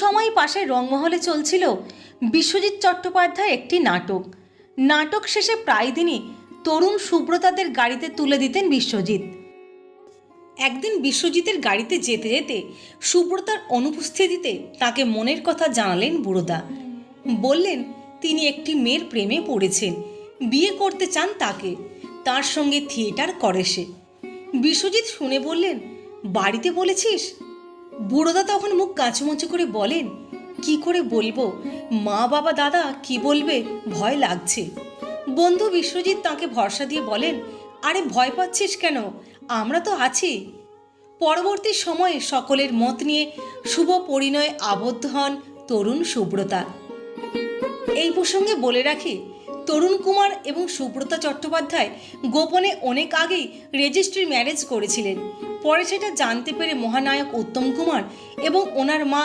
সময় পাশে রংমহলে চলছিল বিশ্বজিৎ চট্টোপাধ্যায় একটি নাটক শেষে প্রায় দিনই তরুণ সুব্রতাদের গাড়িতে তুলে দিতেন বিশ্বজিৎ। একদিন বিশ্বজিতের গাড়িতে যেতে যেতে সুব্রতার অনুপস্থিতিতে তাকে মনের কথা জানালেন বুড়োদা। বললেন তিনি একটি মেয়ের প্রেমে পড়েছেন, বিয়ে করতে চান তাকে, তার সঙ্গে থিয়েটার করে সে। বিশ্বজিৎ শুনে বললেন, বাড়িতে বলেছিস? বুড়োদা তখন মুখ কাঁচুমাচু করে বলেন, কি করে বলবো, মা বাবা দাদা কি বলবে, ভয় লাগছে। বন্ধু বিশ্বজিৎ তাকে ভরসা দিয়ে বলেন, আরে ভয় পাচ্ছিস কেন, আমরা তো আছি। পরবর্তী সময়ে সকলের মত নিয়ে শুভ পরিণয়ে আবদ্ধ হন তরুণ সুব্রতা। এই প্রসঙ্গে বলে রাখি, তরুণ কুমার এবং সুব্রতা চট্টোপাধ্যায় গোপনে অনেক আগেই রেজিস্ট্রি ম্যারেজ করেছিলেন। পরে সেটা জানতে পেরে মহানায়ক উত্তম কুমার এবং ওনার মা